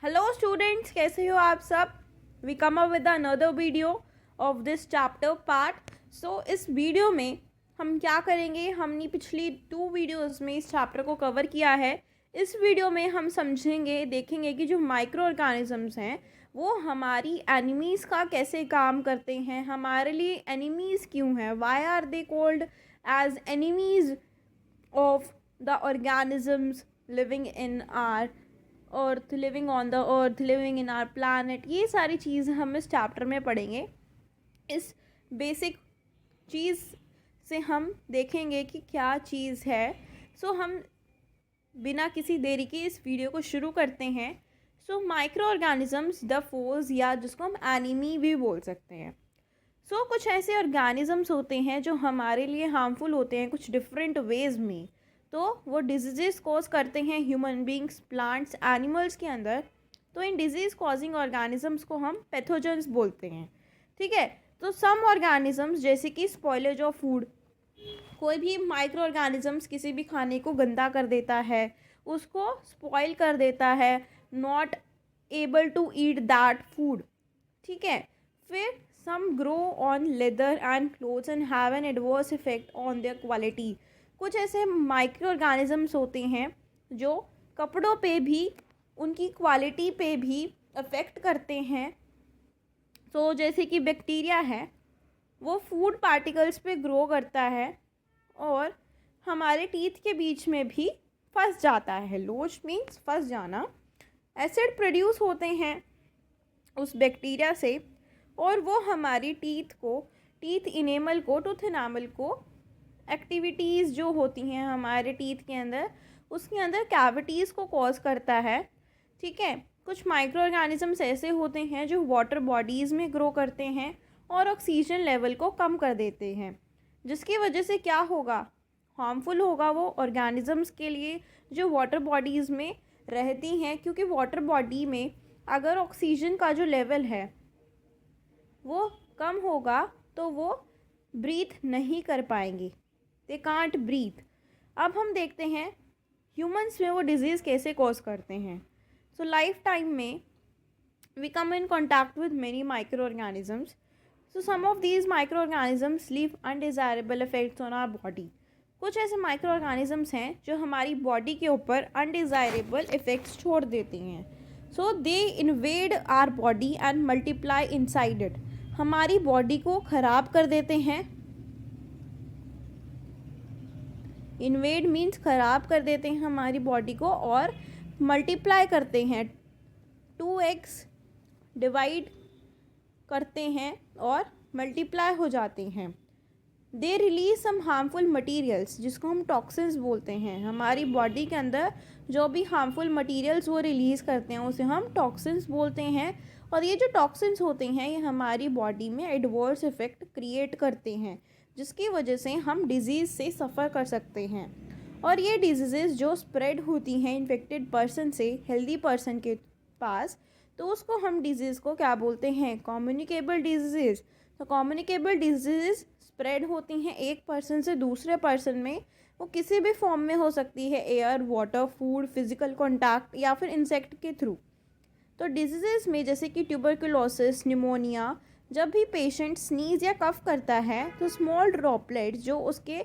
Hello students, कैसे हो आप सब। We come up with another video of this chapter part. So इस वीडियो में हम क्या करेंगे, हमने पिछली 2 वीडियोस में इस चैप्टर को कवर किया है। इस वीडियो में हम समझेंगे, देखेंगे कि जो माइक्रो ऑर्गेनिजम्स हैं वो हमारी एनिमीज़ का कैसे काम करते हैं, हमारे लिए एनिमीज़ क्यों हैं, why are they called as enemies of the organisms living in our earth, living on the earth, living in our planet. ये सारी चीज़ हम इस चैप्टर में पढ़ेंगे। इस बेसिक चीज़ से हम देखेंगे कि क्या चीज़ है। सो हम बिना किसी देरी के इस वीडियो को शुरू करते हैं। So micro organisms the force, या जिसको हम एनिमी भी बोल सकते हैं। सो कुछ ऐसे ऑर्गेनिजम्स होते हैं जो हमारे लिए हार्मफुल होते हैं कुछ डिफरेंट वेज में। तो वो डिजीज़ कॉज करते हैं ह्यूमन बींग्स, प्लांट्स, एनिमल्स के अंदर। तो इन डिजीज़ कॉजिंग ऑर्गेनिजम्स को हम पैथोजेंस बोलते हैं। ठीक है। तो सम ऑर्गेनिजम्स जैसे कि स्पॉइलेज ऑफ फूड, कोई भी माइक्रो ऑर्गेनिजम्स किसी भी खाने को गंदा कर देता है, उसको स्पॉइल कर देता है, not able to eat that food. ठीक है। फिर some grow on leather and clothes and have an adverse effect on their quality. कुछ ऐसे माइक्रो ऑर्गेनिजम्स होते हैं जो कपड़ों पे भी, उनकी क्वालिटी पे भी अफेक्ट करते हैं। तो जैसे कि बैक्टीरिया है, वो फूड पार्टिकल्स पे ग्रो करता है और हमारे टीथ के बीच में भी फंस जाता है। लोच मीन्स फंस जाना। एसिड प्रोड्यूस होते हैं उस बैक्टीरिया से और वो हमारी टीथ इनेमल को, टूथ इनामल को, एक्टिविटीज़ जो होती हैं हमारे टीथ के अंदर, उसके अंदर कैविटीज़ को कॉज करता है। ठीक है। कुछ माइक्रो ऑर्गेनिजम्स ऐसे होते हैं जो वाटर बॉडीज़ में ग्रो करते हैं और ऑक्सीजन लेवल को कम कर देते हैं, जिसकी वजह से क्या होगा, हार्मफुल होगा वो ऑर्गेनिजम्स के लिए जो वाटर बॉडीज़ में रहती हैं। क्योंकि वाटर बॉडी में अगर ऑक्सीजन का जो लेवल है वो कम होगा तो वो ब्रीथ नहीं कर पाएंगी, दे कांट ब्रीथ। अब हम देखते हैं ह्यूमंस में वो डिजीज़ कैसे कॉज करते हैं। सो लाइफ टाइम में we come in contact with many micro organisms. So some of these micro organisms leave undesirable effects on our body. कुछ ऐसे माइक्रो ऑर्गेनिजम्स हैं जो हमारी बॉडी के ऊपर अनडिज़ायरेबल इफेक्ट्स छोड़ देती हैं। So they invade our body and multiply inside it. हमारी बॉडी को ख़राब कर देते हैं। इन्वेड मीन्स ख़राब कर देते हैं हमारी बॉडी को, और मल्टीप्लाई करते हैं, 2x डिवाइड करते हैं और मल्टीप्लाई हो जाते हैं। They release some harmful materials, जिसको हम टॉक्सिन्स बोलते हैं। हमारी बॉडी के अंदर जो भी हार्मफुल मटीरियल्स वो रिलीज़ करते हैं उसे हम टॉक्सिन्स बोलते हैं। और ये जो टॉक्सिन्स होते हैं ये हमारी बॉडी में एडवर्स इफेक्ट क्रिएट करते हैं, जिसकी वजह से हम डिजीज़ से सफ़र कर सकते हैं। और ये डिजीज़ जो स्प्रेड होती हैं इन्फेक्टेड पर्सन से हेल्दी पर्सन के पास, तो उसको हम डिजीज़ को क्या बोलते हैं, कम्युनिकेबल डिजीज़। तो कम्युनिकेबल डिजीज़ स्प्रेड होती हैं एक पर्सन से दूसरे पर्सन में। वो किसी भी फॉर्म में हो सकती है, air, water, food, physical contact या फिर इंसेक्ट के थ्रू। तो डिजीज़ में जैसे कि ट्यूबरकुलोसिस, निमोनिया, जब भी पेशेंट स्नीज़ या कफ करता है तो स्मॉल ड्रॉपलेट्स जो उसके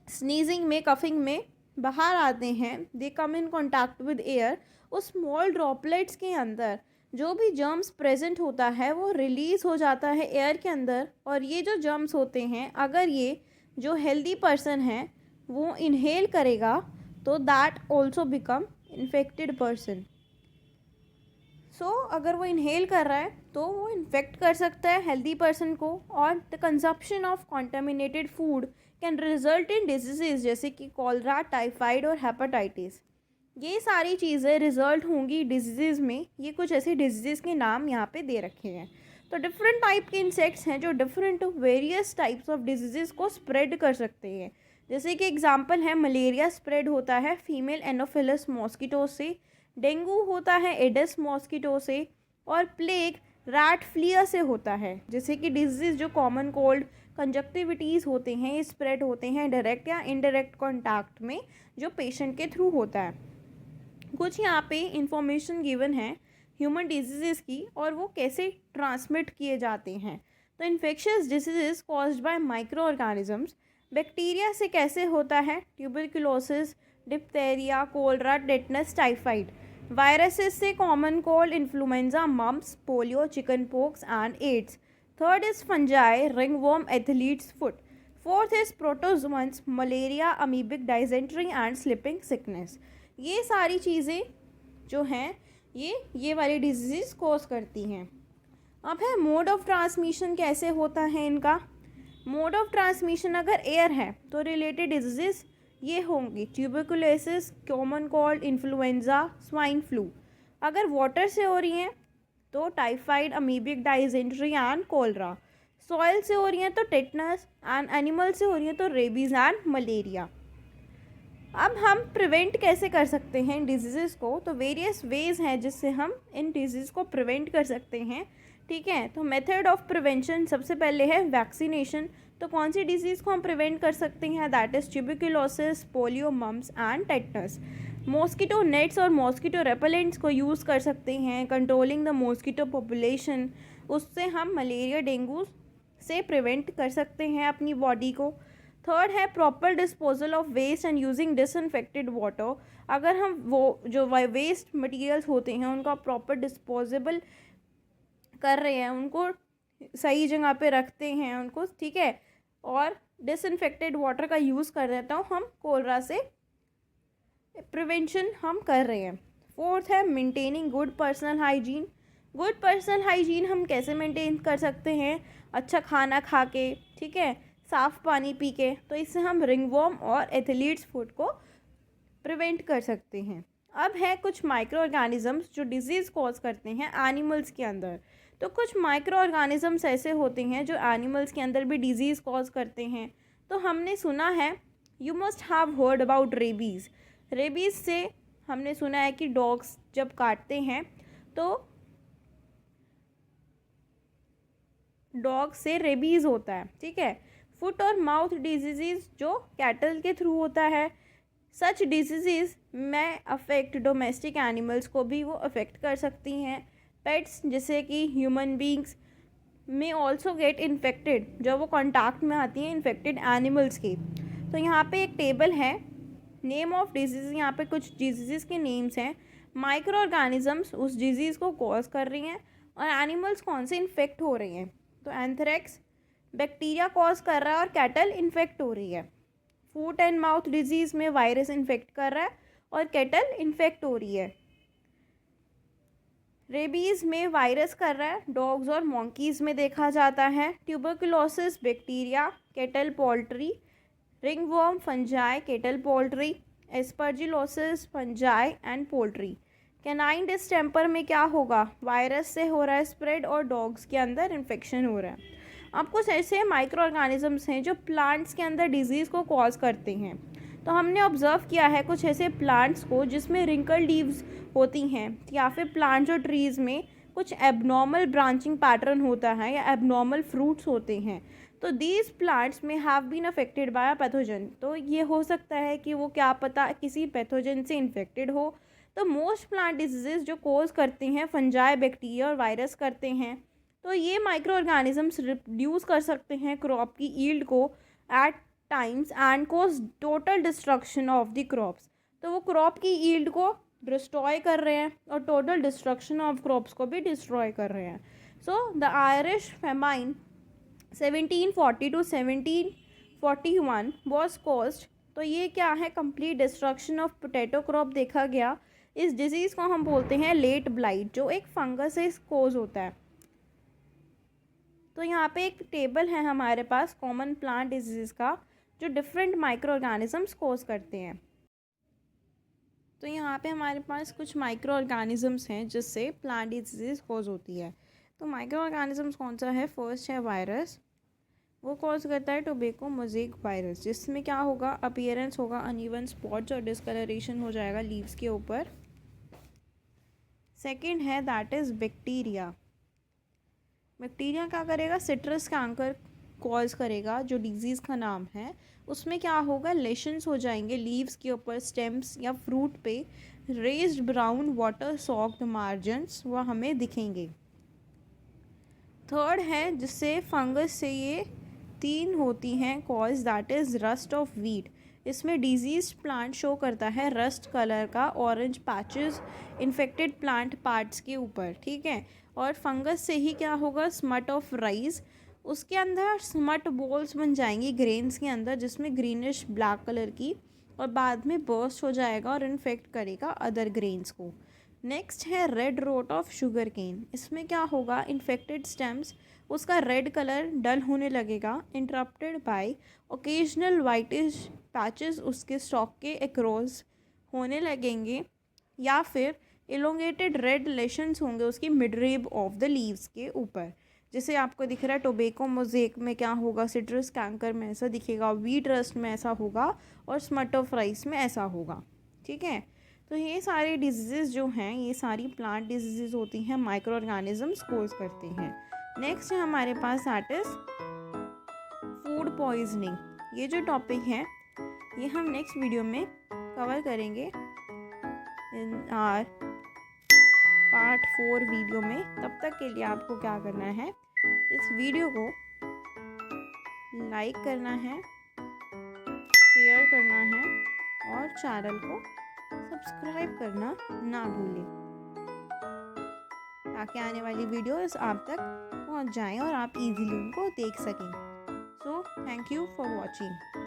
स्नीजिंग में, कफिंग में बाहर आते हैं, दे कम इन कॉन्टैक्ट विद एयर। उस स्मॉल ड्रॉपलेट्स के अंदर जो भी जर्म्स प्रेजेंट होता है वो रिलीज़ हो जाता है एयर के अंदर। और ये जो जर्म्स होते हैं, अगर ये जो हेल्दी पर्सन है वो इनहेल करेगा तो that also become infected person. So अगर वो इनहेल कर रहा है तो वो इन्फेक्ट कर सकता है हेल्दी पर्सन को। और the consumption of contaminated food can result in disease जैसे कि कॉलरा, टाइफाइड और हेपेटाइटिस। ये सारी चीज़ें रिजल्ट होंगी डिजीज़ में। ये कुछ ऐसे डिजीज़ के नाम यहाँ पे दे रखे हैं। तो डिफरेंट टाइप के इंसेक्ट्स हैं जो different various types of disease को स्प्रेड कर सकते हैं। जैसे कि एग्जांपल है, मलेरिया स्प्रेड होता है फीमेल एनोफिलस मॉस्किटो से, डेंगू होता है एडिस मॉस्किटो से, और प्लेग रैट फ्लियर से होता है। जैसे कि डिजीज़ जो कॉमन कोल्ड, कंजक्टिविटीज़ होते हैं, ये स्प्रेड होते हैं डायरेक्ट या इनडायरेक्ट कॉन्टैक्ट में जो पेशेंट के थ्रू होता है। कुछ यहाँ पे इंफॉर्मेशन गिवन है ह्यूमन डिजीज़ की और वो कैसे ट्रांसमिट किए जाते हैं। तो infectious disease caused by micro organisms, bacteria से कैसे होता है, tuberculosis, diphtheria, cholera, tetanus, typhoid. Viruses से common cold, influenza, mumps, polio, chicken pox and AIDS. Third is fungi, ringworm, athlete's foot. Fourth is protozoans, malaria, amoebic dysentery and sleeping sickness. ये सारी चीज़ें जो हैं ये वाली डिजीज़ कॉज करती हैं। अब है मोड ऑफ ट्रांसमिशन कैसे होता है इनका। मोड ऑफ ट्रांसमिशन अगर एयर है तो रिलेटेड डिजीज़ ये होंगी tuberculosis, common cold, influenza, swine flu. अगर वाटर से हो रही हैं तो typhoid, amoebic dysentery and cholera. Soil से हो रही हैं तो टेटनस, एंड एनिमल से हो रही हैं तो रेबीज़ एंड मलेरिया। अब हम प्रिवेंट कैसे कर सकते हैं इन डिजीज़ को, तो वेरियस वेज हैं जिससे हम इन डिजीज़ को प्रिवेंट कर सकते हैं। ठीक है, तो मेथड ऑफ प्रिवेंशन सबसे पहले है वैक्सीनेशन। तो कौन सी डिजीज़ को हम प्रिवेंट कर सकते हैं, that is tuberculosis, polio, mumps and tetanus. Mosquito nets और मॉस्किटो रेपेलेंट्स को यूज़ कर सकते हैं, कंट्रोलिंग द मॉस्किटो पॉपुलेशन। उससे हम मलेरिया, डेंगू से प्रिवेंट कर सकते हैं अपनी बॉडी को। थर्ड है proper disposal of waste and using disinfected water. अगर हम वो जो वेस्ट मटेरियल्स होते हैं उनका प्रॉपर डिस्पोजेबल कर रहे हैं, उनको सही जगह पे रखते हैं उनको, ठीक है, और डिसइंफेक्टेड वाटर का यूज़ कर रहे हैं, तो हम कोलरा से प्रिवेंशन हम कर रहे हैं। फोर्थ है maintaining good personal hygiene. Good personal hygiene हम कैसे मेंटेन कर सकते हैं, अच्छा खाना खा के, ठीक है, साफ़ पानी पी के। तो इससे हम रिंगवर्म और एथलीट्स फुट को प्रिवेंट कर सकते हैं। अब है कुछ माइक्रो ऑर्गेनिजम्स जो डिजीज़ कॉज करते हैं एनिमल्स के अंदर। तो कुछ माइक्रो ऑर्गेनिजम्स ऐसे होते हैं जो एनिमल्स के अंदर भी डिजीज़ कॉज करते हैं। तो हमने सुना है, you must have heard about rabies. Rabies से हमने सुना है कि डॉग्स जब काटते हैं तो डॉग से रेबीज़ होता है, ठीक है। फुट और माउथ डिजीज़ जो कैटल के थ्रू होता है, सच डिजीज़ में अफेक्ट डोमेस्टिक एनिमल्स को भी वो अफेक्ट कर सकती हैं। पेट्स जैसे कि ह्यूमन बींग्स में ऑल्सो गेट इन्फेक्टेड जब वो कॉन्टैक्ट में आती हैं इन्फेक्टेड एनिमल्स की। तो यहाँ पे एक टेबल है, नेम ऑफ डिजीज़, यहाँ पे कुछ डिजीज़ के नेम्स हैं। माइक्रो ऑर्गेनिजम्स उस डिजीज़ को कॉज कर रही हैं और एनिमल्स कौन से इन्फेक्ट हो रही हैं। तो एंथ्रेक्स बैक्टीरिया कॉज कर रहा है और कैटल इन्फेक्ट हो रही है। फूट एंड माउथ डिजीज़ में वायरस इन्फेक्ट कर रहा है और कैटल इन्फेक्ट हो रही है। रेबीज़ में वायरस कर रहा है, डॉग्स और मंकीज़ में देखा जाता है। Tuberculosis bacteria, cattle poultry. Ringworm fungi, cattle poultry. Aspergillosis fungi and poultry. Canine distemper में क्या होगा, वायरस से हो रहा है स्प्रेड और डॉग्स के अंदर इन्फेक्शन हो रहा है। अब कुछ ऐसे माइक्रो ऑर्गेनिजम्स हैं जो प्लांट्स के अंदर डिजीज़ को कॉज करते हैं। तो हमने ऑब्ज़र्व किया है कुछ ऐसे प्लांट्स को जिसमें रिंकल लीव्स होती हैं, या फिर प्लांट्स और ट्रीज़ में कुछ एबनॉर्मल ब्रांचिंग पैटर्न होता है या एबनॉर्मल फ्रूट्स होते हैं। तो दीज प्लांट्स में have been affected by a pathogen. तो ये हो सकता है कि वो क्या पता किसी पैथोजन से इन्फेक्टेड हो। तो मोस्ट प्लांट डिजीज़ जो कोज करते हैं फंजाई, बैक्टीरिया और वायरस करते हैं। तो ये माइक्रो ऑर्गेनिजम्स रिड्यूस कर सकते हैं क्रॉप की ईल्ड को at times and cause total destruction of the crops. तो वो क्रॉप की ईल्ड को डिस्ट्रॉय कर रहे हैं और टोटल डिस्ट्रक्शन ऑफ क्रॉप्स को भी डिस्ट्रॉय कर रहे हैं। So the Irish famine 1740 to 1741 was caused. तो ये क्या है, complete destruction of potato crop देखा गया। इस डिजीज़ को हम बोलते हैं लेट ब्लाइट, जो एक फंगस से कोज होता है। तो यहाँ पे एक टेबल है हमारे पास कॉमन प्लांट डिजीज़ का जो डिफरेंट माइक्रो ऑर्गेनिजम्स कोज करते हैं। तो यहाँ पे हमारे पास कुछ माइक्रो ऑर्गेनिजम्स हैं जिससे प्लांट डिजीज़ कोज होती है। तो माइक्रो ऑर्गेनिजम्स कौन सा है, फर्स्ट है वायरस, वो कॉज करता है टोबैको मोज़ेक वायरस, जिसमें क्या होगा, अपीयरेंस होगा अनइवन स्पॉट्स और डिस्कलरेशन हो जाएगा लीव्स के ऊपर। सेकंड है दैट इज़ बैक्टीरिया। बैक्टीरिया क्या करेगा, सिट्रस कैंकर कॉज करेगा, जो डिजीज़ का नाम है, उसमें क्या होगा, लेशंस हो जाएंगे लीव्स के ऊपर, स्टेम्स या फ्रूट पे। Raised brown water socked margins वह हमें दिखेंगे। थर्ड है जिससे फंगस से ये 3 होती हैं cause, that is rust of wheat. इसमें डिजीज प्लांट शो करता है रस्ट कलर का, orange patches infected plant parts के ऊपर, ठीक है। और फंगस से ही क्या होगा, स्मट ऑफ राइस, उसके अंदर स्मट बॉल्स बन जाएंगी ग्रेन्स के अंदर, जिसमें ग्रीनिश ब्लैक कलर की, और बाद में बर्स्ट हो जाएगा और इन्फेक्ट करेगा अदर ग्रेन्स को। नेक्स्ट है red rot of sugar cane. इसमें क्या होगा, इन्फेक्टेड स्टेम्स, उसका रेड कलर डल होने लगेगा, interrupted by occasional whitish patches उसके स्टॉक के अक्रॉस होने लगेंगे, या फिर इलोंगेटेड रेड लेशंस होंगे उसकी मिडरिब ऑफ द लीव्स के ऊपर। जैसे आपको दिख रहा है टोबैको मोज़ेक में क्या होगा, सिट्रस कैंकर में ऐसा दिखेगा, वीट रस्ट में ऐसा होगा, और स्मट ऑफ राइस में ऐसा होगा, ठीक है। तो ये सारे डिजीज़ जो हैं, ये सारी प्लांट डिजीज़ होती हैं, माइक्रो ऑर्गेनिजम्स कोज करते हैं। नेक्स्ट है हमारे पास दैट इज़ फूड पॉइजनिंग। ये जो टॉपिक है ये हम नेक्स्ट वीडियो में कवर करेंगे इन आर पार्ट 4 वीडियो में। तब तक के लिए आपको क्या करना है, इस वीडियो को लाइक करना है, शेयर करना है, और चैनल को सब्सक्राइब करना ना भूलें, ताकि आने वाली वीडियोस आप तक पहुंच जाएं और आप इजीली उनको देख सकें। So thank you for watching.